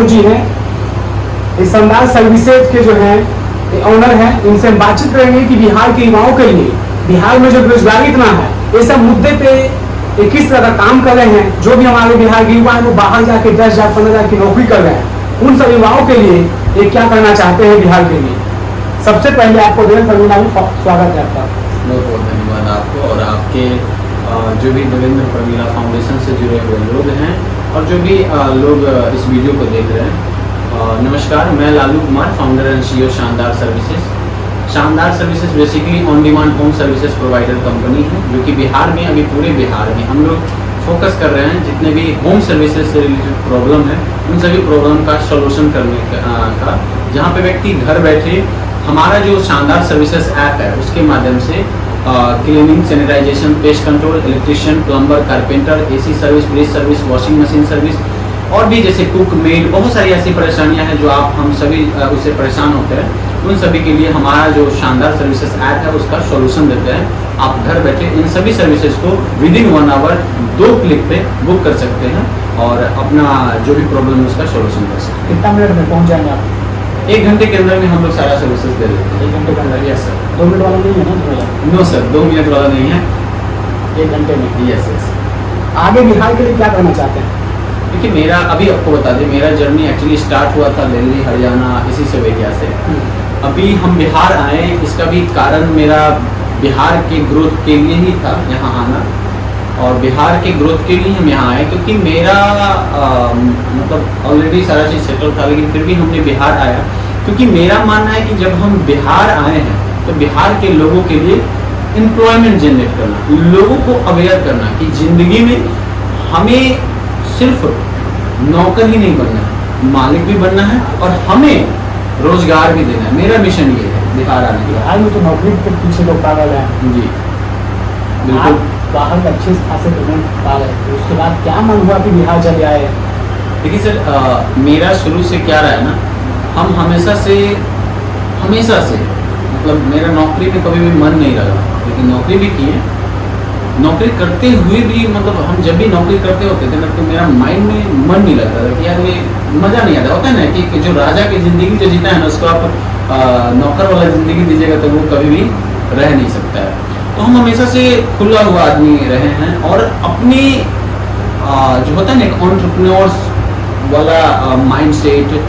जी हैं, इस शानदार सर्विसेज के जो हैं ऑनर हैं, इनसे हम बातचीत करेंगे कि बिहार के युवाओं के लिए बिहार में जो बेरोजगारी इतना है, ये सब मुद्दे पे ये किस तरह का काम कर रहे हैं। जो भी हमारे बिहार के युवा हैं वो बाहर जाके 10,000 15,000 की नौकरी कर रहे हैं, उन सब युवाओं के लिए ये क्या करना चाहते हैं बिहार के लिए। सबसे पहले आपको देवेंद्र प्रमीला में स्वागत है आपका। बहुत बहुत धन्यवाद आपको और आपके जो भी देवेंद्र प्रमीला फाउंडेशन से जुड़े हुए लोग हैं और जो भी लोग इस वीडियो को देख रहे हैं। नमस्कार, मैं Lalu Kumar, founder and CEO शानदार सर्विसेज। शानदार services basically on demand home services provider company है, जो कि बिहार में अभी पूरे बिहार में हम लोग फोकस कर रहे हैं। जितने भी होम सर्विसेज से रिलेटेड प्रॉब्लम है उन सभी प्रॉब्लम का सॉल्यूशन करने का जहाँ पे व्यक्ति घर बैठे हमारा जो शानदार सर्विसेज ऐप है उसके माध्यम से cleaning, sanitization, pest control, electrician, plumber, carpenter, AC service, fridge service, washing machine service और भी जैसे कुक, मेड, बहुत सारी ऐसी परेशानियां हैं जो आप हम सभी उससे परेशान होते हैं। उन सभी के लिए हमारा जो शानदार सर्विसेज ऐप है उसका सॉल्यूशन देते हैं। आप घर बैठे इन सभी सर्विसेज को विदिन 1 आवर 2 क्लिक पे बुक कर सकते हैं और अपना जो भी प्रॉब्लम है उसका सॉल्यूशन कर सकते हैं। कितना मिनट में पहुंच जाएंगे आप? 1 घंटे के अंदर में हम लोग सारा सर्विसेज दे देते हैं। 1 घंटे के अंदर? Yes sir. 2 मिनट वाला नहीं है ना? नो सर, 2 मिनट वाला नहीं है, 1 घंटे में। Yes yes. आगे बिहार के लिए क्या करना चाहते हैं? देखिए, मेरा अभी आपको बता दें, मेरा जर्नी एक्चुअली स्टार्ट हुआ था दिल्ली, हरियाणा, इसी से वजह से अभी हम बिहार आए। इसका भी कारण मेरा बिहार के ग्रोथ के लिए ही था यहाँ आना, और बिहार के ग्रोथ के लिए हम यहाँ आए क्योंकि मेरा मतलब ऑलरेडी सारा चीज़ सेटल था, लेकिन फिर भी हमने बिहार आया क्योंकि मेरा मानना है कि जब हम बिहार आए हैं तो बिहार के लोगों के लिए एम्प्लॉयमेंट जनरेट करना, लोगों को अवेयर करना कि ज़िंदगी में हमें सिर्फ नौकर ही नहीं बनना है, मालिक भी बनना है और हमें रोजगार भी देना है। मेरा मिशन ये है बिहार आने का। बिहार में तो नौकरी के पीछे लोग पागल हैं। जी बिल्कुल। बाहर का अच्छे खासे पेमेंट पा गए, उसके बाद क्या मन हुआ कि बिहार चले आए? देखिए सर, मेरा शुरू से क्या रहा है ना, हम हमेशा से मतलब मेरा नौकरी में कभी भी मन नहीं लगा, लेकिन नौकरी भी की है। नौकरी करते हुए भी मतलब हम जब भी नौकरी करते होते थे ना तो मेरा माइंड में मन नहीं लगता था कि यार ये मज़ा नहीं आता। होता है ना कि जो राजा की ज़िंदगी जो जीता है ना उसको आप नौकर वाला ज़िंदगी दीजिएगा तो वो कभी भी रह नहीं सकता है। तो हम हमेशा से खुला हुआ आदमी रहे हैं और अपनी जो होता है ना एक एंटरप्रेन्योर्स वाला माइंड सेट,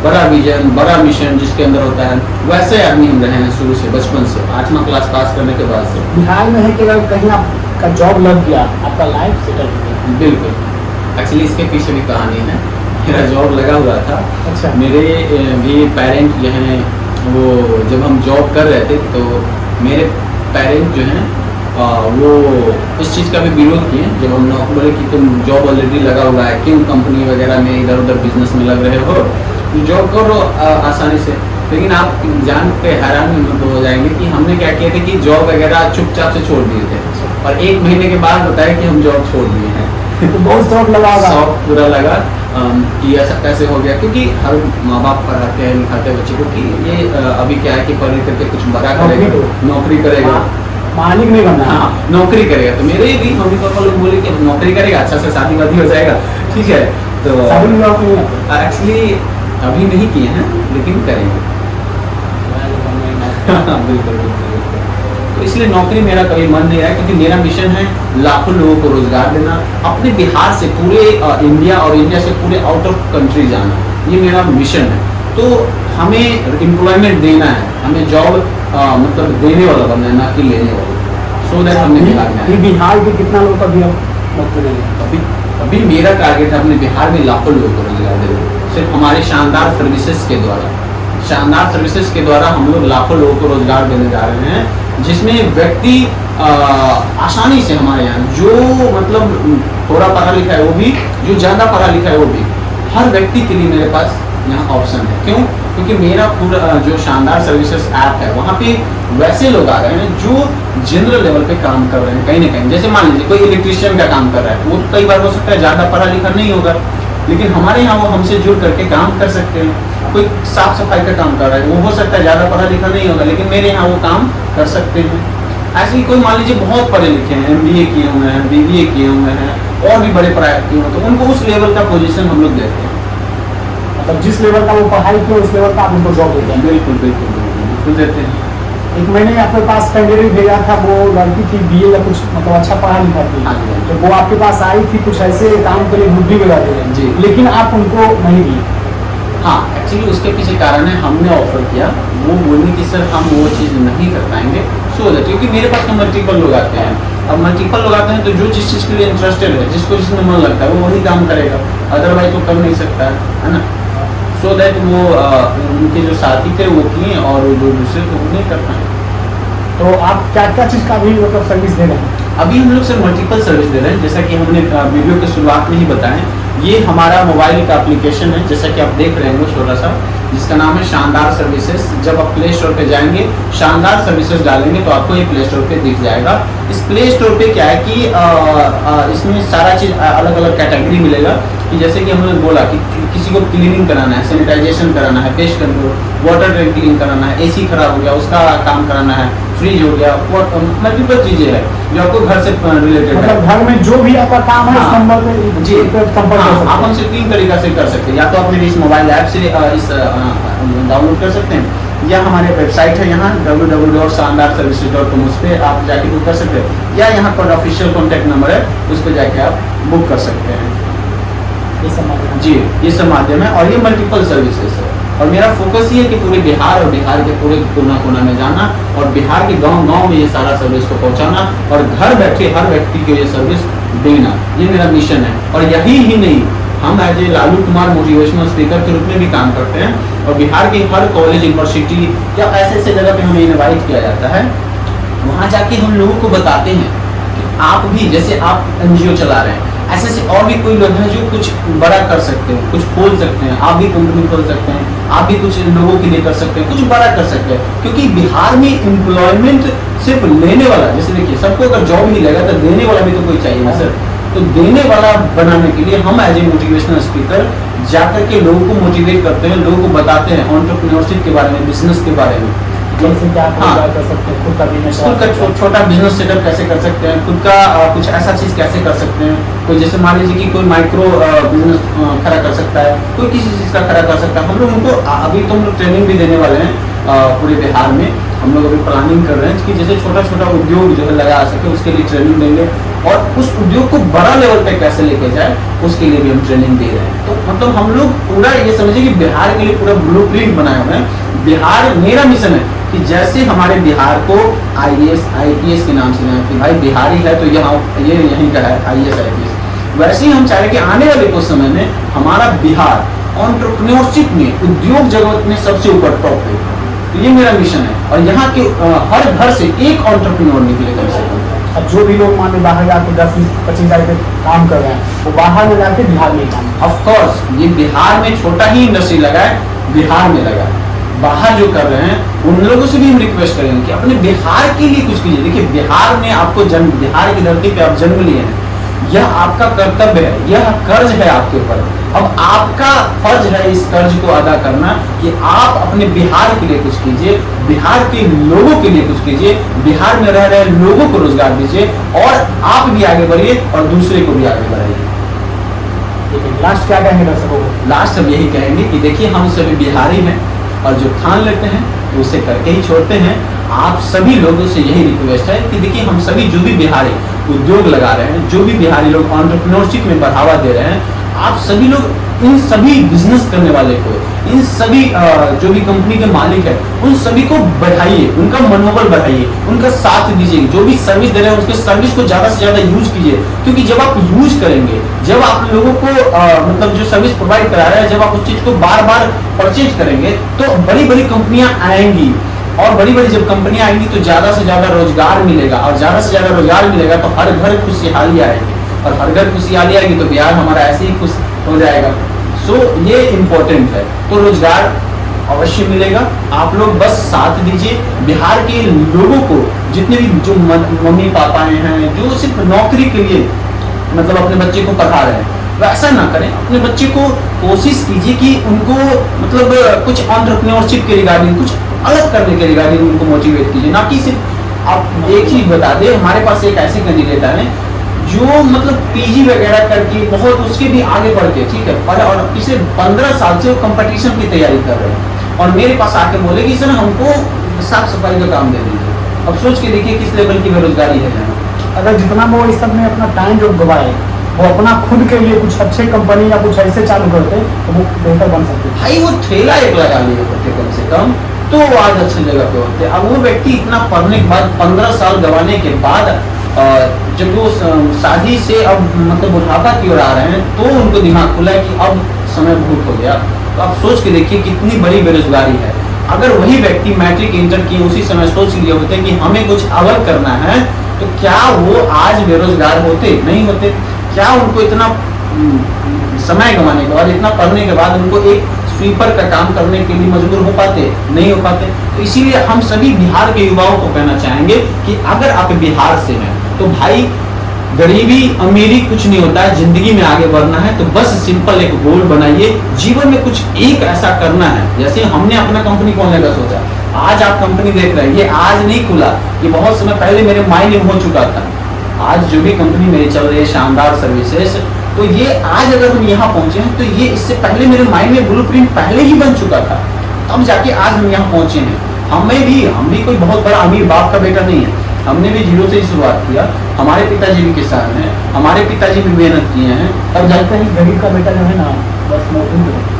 बड़ा विजन, बड़ा मिशन जिसके अंदर होता है, वैसे आदमी हम रहे हैं शुरू से, बचपन से 8वां क्लास पास करने के बाद से। बिहार में है कि अगर कहीं आपका जॉब लग गया, आपका लाइफ सेटल हो गया? बिल्कुल। एक्चुअली इसके पीछे भी कहानी है। मेरा जॉब लगा हुआ था। अच्छा। मेरे भी पेरेंट जो हैं वो जब हम जॉब कर रहे थे तो मेरे पेरेंट जो हैं वो इस चीज़ का भी विरोध किए। जब हम बोले कि तुम जॉब ऑलरेडी लगा हुआ है, क्यों कंपनी वगैरह में इधर उधर बिजनेस में लग रहे हो, जॉब करो आसानी से। लेकिन आप जान के हैरान हो जाएंगे कि हमने क्या किया था कि जॉब वगैरह चुपचाप से छोड़ दिए थे और 1 महीने के बाद बताया कि हम जॉब छोड़ दिए हैं। तो बहुत शौक लगा होगा? शौक पूरा लगा कि ऐसा कैसे हो गया, क्योंकि हर माँ बाप पढ़ाते हैं लिखाते हैं बच्चे को कि ये अभी क्या है कि पढ़ लिख करके कुछ बड़ा करेगा, नौकरी करेगा, मालिक नहीं बनना। हाँ, नौकरी करेगा। तो मेरे भी मम्मी पापा लोग बोले कि नौकरी करेगा, अच्छा से शादी वादी हो जाएगा, ठीक है। तो एक्चुअली अभी नहीं किए हैं लेकिन करेंगे। बिल्कुल बिल्कुल। तो इसलिए नौकरी मेरा कभी मन नहीं रहा क्योंकि मेरा मिशन है लाखों लोगों को रोजगार देना, अपने बिहार से पूरे इंडिया और इंडिया से पूरे आउट ऑफ कंट्री जाना, ये मेरा मिशन है। तो हमें एम्प्लॉयमेंट देना है, हमें जॉब मतलब देने वाला बनना है, ना कि लेने वाला। सो दैट हमने बिहार में आया। बिहार के कितना लोग अभी नौकरी देंगे? अभी मेरा टारगेट है अपने बिहार में लाखों लोगों को रोजगार देना, सिर्फ हमारे शानदार सर्विसेज के द्वारा। शानदार सर्विसेज के द्वारा हम लोग लाखों लोगों को रोजगार देने जा रहे हैं, जिसमें व्यक्ति आसानी से हमारे यहाँ जो मतलब थोड़ा पढ़ा लिखा है वो भी, जो ज़्यादा पढ़ा लिखा है वो भी, हर व्यक्ति के लिए मेरे पास यहाँ ऑप्शन है। क्यों? क्योंकि मेरा पूरा जो शानदार सर्विसेज ऐप है वहाँ पे वैसे लोग आ रहे हैं जो जनरल लेवल पे काम कर रहे हैं कहीं ना कहीं। जैसे मान लीजिए कोई इलेक्ट्रिशियन का काम कर रहा है, वो कई बार हो सकता है ज़्यादा पढ़ा लिखा नहीं होगा, लेकिन हमारे यहाँ वो हमसे जुड़ करके काम कर सकते हैं। कोई साफ सफाई का काम कर रहा है, वो हो सकता है ज़्यादा पढ़ा लिखा नहीं होगा, लेकिन मेरे यहाँ वो काम कर सकते हैं। ऐसे ही कोई मान लीजिए बहुत पढ़े लिखे हैं, MBA किए हुए हैं, BBA किए हुए हैं और भी बड़े पढ़ाई किए हुए हैं, तो उनको उस लेवल का पोजीशन हम लोग देते हैं। मतलब जिस लेवल का वो पढ़ाई किया उस लेवल का आप उनको जॉब देते हैं? बिल्कुल बिल्कुल बिल्कुल बिल्कुल देते हैं। एक मैंने आपके पास कैंडिडेट भेजा था, वो लड़की थी बीए या कुछ मतलब अच्छा पढ़ा लिखा थी, हाँ जी। तो वो आपके पास आई थी कुछ ऐसे काम के लिए बुद्धि बता दे रहे जी। हैं, लेकिन आप उनको नहीं दिए। हाँ, एक्चुअली उसके पीछे कारण है, हमने ऑफर किया, वो बोली कि सर हम वो चीज़ नहीं कर पाएंगे, सो दैट, क्योंकि मेरे पास तो मल्टीपल लोग आते हैं। अब मल्टीपल लोग आते हैं तो जो जिस चीज़ के लिए इंटरेस्टेड है, जिसको जिसमें मन लगता है, वो वही काम करेगा, अदरवाइज तो कर नहीं सकता है ना। सो दैट वो उनके जो साथी थे वो किए, और जो दूसरे थे वो नहीं कर पाए। तो आप क्या क्या चीज़ का भी मतलब सर्विस दे रहे हैं? अभी हम लोग सर मल्टीपल सर्विस दे रहे हैं, जैसा कि हमने वीडियो के शुरुआत में ही बताएं, ये हमारा मोबाइल का एप्लीकेशन है, जैसा कि आप देख रहे हैं छोटा सा, जिसका नाम है शानदार सर्विसेज। जब आप प्ले स्टोर पे जाएंगे, शानदार सर्विसेज डालेंगे तो आपको ये प्ले स्टोर पे दिख जाएगा। इस प्ले स्टोर पे क्या है कि इसमें सारा चीज़ अलग अलग कैटेगरी मिलेगा, कि जैसे कि हमने बोला कि किसी को क्लीनिंग कराना है, सैनिटाइजेशन कराना है, pest control, water tank clean कराना है, एसी खराब हो गया उसका काम कराना है, फ्रिज हो गया, मल्टीपल चीज़ें हैं जो आपको घर से रिलेटेड है। मतलब घर में जो भी आपका काम है, हाँ, इस नंबर पे जी संपर्क हाँ, कर सकते आप हैं। हमसे 3 तरीका से कर सकते हैं, या तो आप मेरे इस मोबाइल ऐप से इस डाउनलोड कर सकते हैं, या हमारे वेबसाइट है यहाँ www.shandarservices.com, उस पर आप जाके बुक कर सकते हैं, या यहाँ पर ऑफिशियल कॉन्टैक्ट नंबर है, उस पर जाके आप बुक कर सकते हैं। ये सब माध्यम जी, ये सब माध्यम है, और ये मल्टीपल सर्विसेज है, और मेरा फोकस ये है कि पूरे बिहार और बिहार के पूरे कोना कोना में जाना, और बिहार के गांव गांव में ये सारा सर्विस को पहुंचाना, और घर बैठे हर व्यक्ति को ये सर्विस देना, ये मेरा मिशन है। और यही ही नहीं, हम as a Lalu Kumar motivational speaker के रूप में भी काम करते हैं, और बिहार के हर कॉलेज, यूनिवर्सिटी या ऐसे ऐसे जगह पे हमें इनवाइट किया जाता है, वहाँ जाके हम लोगों को बताते हैं कि आप भी, जैसे आप NGO चला रहे हैं, ऐसे ऐसे और भी कोई लोग हैं जो कुछ बड़ा कर सकते हैं, कुछ खोल सकते हैं, आप भी कंपनी खोल सकते हैं, आप भी कुछ लोगों के लिए कर सकते हैं, कुछ बड़ा कर सकते हैं, क्योंकि बिहार में एम्प्लॉयमेंट सिर्फ लेने वाला, जैसे देखिए सबको अगर जॉब ही लगा तो देने वाला भी तो कोई चाहिए ना सर। तो देने वाला बनाने के लिए हम एज ए मोटिवेशनल स्पीकर जाकर के लोगों को मोटिवेट करते हैं, लोगों को बताते हैं एंटरप्रेन्योरशिप के बारे में, बिजनेस के बारे में, जैसे कि आप हाँ, कर सकते हैं, खुद का बिजनेस, खुद का छोटा बिजनेस सेटअप कैसे कर सकते हैं, खुद का कुछ ऐसा चीज़ कैसे कर सकते हैं, कोई जैसे मान लीजिए कि कोई माइक्रो बिजनेस खड़ा कर सकता है, कोई किसी चीज़ का खड़ा कर सकता है। हम लोग उनको अभी तो हम लोग ट्रेनिंग भी देने वाले हैं पूरे बिहार में, हम लोग अभी प्लानिंग कर रहे हैं कि जैसे छोटा छोटा उद्योग जो है लगा सके, उसके लिए ट्रेनिंग देंगे, और उस उद्योग को बड़ा लेवल पे कैसे लेके जाए उसके लिए भी हम ट्रेनिंग दे रहे हैं। तो मतलब हम लोग पूरा ये समझिए कि बिहार के लिए पूरा ब्लूप्रिंट बनाए हुए हैं। बिहार, मेरा मिशन है कि जैसे हमारे बिहार को IAS IPS के नाम से जाना, कि भाई बिहारी है तो यहाँ ये यहीं का है IAS IPS, वैसे ही हम चाह रहे कि आने वाले कुछ समय में हमारा बिहार एंटरप्रेन्योरशिप में, उद्योग जगत में सबसे ऊपर टॉप पे। तो ये मेरा मिशन है, और यहाँ के हर घर से एक एंटरप्रेन्योर निकले कम से कम। अब जो भी लोग मान लो बाहर जाके 10-25 हज़ार पे काम कर रहे हैं, वो बाहर में जाके बिहार में काम, ऑफ कोर्स ये बिहार में छोटा ही इंडस्ट्री लगा है, बिहार में लगा है। बाहर जो कर रहे हैं उन लोगों से भी हम रिक्वेस्ट करेंगे कि अपने बिहार के लिए कुछ कीजिए। देखिए बिहार में आपको जन्म, बिहार की धरती पे आप जन्म लिए हैं, यह आपका कर्तव्य है, यह कर्ज है आपके ऊपर। अब आपका फर्ज है इस कर्ज को अदा करना कि आप अपने बिहार के लिए कुछ कीजिए, बिहार के लोगों के लिए कुछ कीजिए, बिहार में रह रहे लोगों को रोजगार दीजिए, और आप भी आगे बढ़िए और दूसरे को भी आगे बढ़ाइए। लास्ट क्या कहेंगे दर्शकों को? लास्ट हम यही कहेंगे कि देखिए हम सभी बिहारी हैं, और जो ठान लेते हैं तो उसे करके ही छोड़ते हैं। आप सभी लोगों से यही रिक्वेस्ट है कि देखिए हम सभी जो भी बिहारी उद्योग लगा रहे हैं, जो भी बिहारी लोग एंटरप्रेन्योरशिप में बढ़ावा दे रहे हैं, आप सभी लोग इन सभी बिजनेस करने वाले को, इन सभी जो भी कंपनी के मालिक है, उन सभी को बढ़ाइए, उनका मनोबल बढ़ाइए, उनका साथ दीजिए, जो भी सर्विस दे रहे हैं उसके सर्विस को ज़्यादा से ज़्यादा यूज कीजिए। क्योंकि जब आप यूज करेंगे, जब आप लोगों को मतलब जो सर्विस प्रोवाइड करा रहे हैं, जब आप उस चीज़ को बार बार परचेज करेंगे तो बड़ी बड़ी कंपनियां आएंगी, और बड़ी बड़ी जब कंपनियां आएंगी तो ज़्यादा से ज़्यादा रोजगार मिलेगा, और ज़्यादा से ज़्यादा रोजगार मिलेगा तो हर घर खुशहाली आएगी, और हर घर खुशहाली आएगी तो बिहार हमारा ऐसे ही खुश हो जाएगा। सो ये इम्पोर्टेंट है। तो रोजगार अवश्य मिलेगा, आप लोग बस साथ दीजिए। बिहार के लोगों को, जितने भी जो मम्मी पापा हैं जो सिर्फ नौकरी के लिए मतलब अपने बच्चे को पढ़ा रहे हैं, वैसा ना करें। अपने बच्चे को कोशिश कीजिए कि उनको मतलब कुछ एंटरप्रेन्योरशिप के रिगार्डिंग, कुछ अलग करने के रिगार्डिंग उनको मोटिवेट कीजिए, ना कि सिर्फ आप एक चीज बता दें। हमारे पास एक ऐसे कैंडिडेट आए जो मतलब पीजी वगैरह करके बहुत उसके भी आगे बढ़ के, ठीक है, और पिछले 15 साल से वो कंपटीशन की तैयारी कर रहे हैं और मेरे पास आके बोले कि सर हमको साफ सफाई का काम दे दीजिए। अब सोच के देखिए किस लेवल की बेरोजगारी है यहाँ। अगर जितना वो इस सब में अपना टाइम जो गवाए वो अपना खुद के लिए कुछ अच्छे कंपनी या कुछ ऐसे चालू करते तो वो बेहतर बन सकते। भाई वो ठेला एक लगा लिए होते कम से कम, तो वो आज अच्छी जगह पे होते। अब वो व्यक्ति इतना पढ़ने के बाद 15 साल गंवाने के बाद जब वो शादी से अब मतलब बुढ़ापा की ओर आ रहे हैं तो उनको दिमाग खुला कि अब समय बहुत हो गया। तो आप सोच के देखिए कितनी बड़ी बेरोजगारी है। अगर वही व्यक्ति मैट्रिक इंटर किए उसी समय सोच लिए होते कि हमें कुछ अलग करना है तो क्या वो आज बेरोजगार होते? नहीं होते। क्या उनको इतना समय गंवाने के बाद, इतना पढ़ने के बाद उनको एक स्वीपर का काम करने के लिए मजबूर हो पाते? नहीं हो पाते। तो इसीलिए हम सभी बिहार के युवाओं को कहना चाहेंगे कि अगर आप बिहार से हैं तो भाई गरीबी अमीरी कुछ नहीं होता है, जिंदगी में आगे बढ़ना है तो बस सिंपल एक गोल बनाइए, जीवन में कुछ एक ऐसा करना है। जैसे हमने अपना कंपनी खोलने का सोचा, आज आप कंपनी देख रहे हैं, ये आज नहीं खुला, ये बहुत समय पहले मेरे माइंड में हो चुका था। आज जो भी कंपनी मेरी चल रही है शानदार सर्विसेज, तो ये आज अगर हम यहाँ पहुंचे हैं तो ये इससे पहले मेरे माइंड में ब्लूप्रिंट पहले ही बन चुका था, तब जाके आज हम यहाँ पहुंचे हैं। हम भी कोई बहुत बड़ा अमीर बाप का बेटा नहीं है, हमने भी जीरो से ही शुरुआत किया। हमारे पिताजी भी किसान हैं, हमारे पिताजी भी मेहनत किए हैं, तब जाते हैं गरीब का बेटा जो है ना बस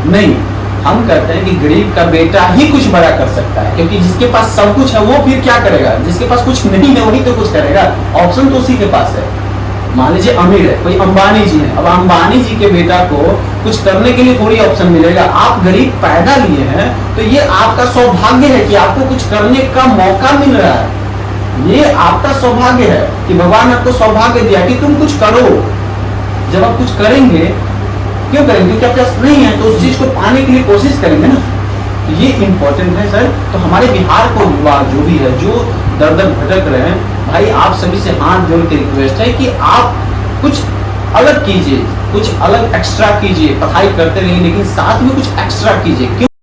नहीं। हम कहते हैं कि गरीब का बेटा ही कुछ बड़ा कर सकता है, क्योंकि जिसके पास सब कुछ है वो फिर क्या करेगा? जिसके पास कुछ नहीं है वही तो कुछ करेगा। ऑप्शन तो उसी के पास है। मान लीजिए अमीर है, कोई अंबानी जी है, अब अंबानी जी के बेटा को कुछ करने के लिए थोड़ी ऑप्शन मिलेगा। आप गरीब पैदा लिए हैं तो ये आपका सौभाग्य है कि आपको कुछ करने का मौका मिल रहा है। ये आपका सौभाग्य है कि भगवान आपको सौभाग्य दिया कि तुम कुछ करो। जब आप कुछ करेंगे, क्यों करेंगे? क्योंकि आपके पास नहीं है तो उस चीज को पाने के लिए कोशिश करेंगे ना। तो ये इंपॉर्टेंट है सर। तो हमारे बिहार को युवा जो भी है, जो दर दर भटक रहे हैं, भाई आप सभी से हाथ जोड़ के रिक्वेस्ट है कि आप कुछ अलग कीजिए, कुछ अलग एक्स्ट्रा कीजिए। पढ़ाई करते रहिए लेकिन साथ में कुछ एक्स्ट्रा कीजिए। क्यों?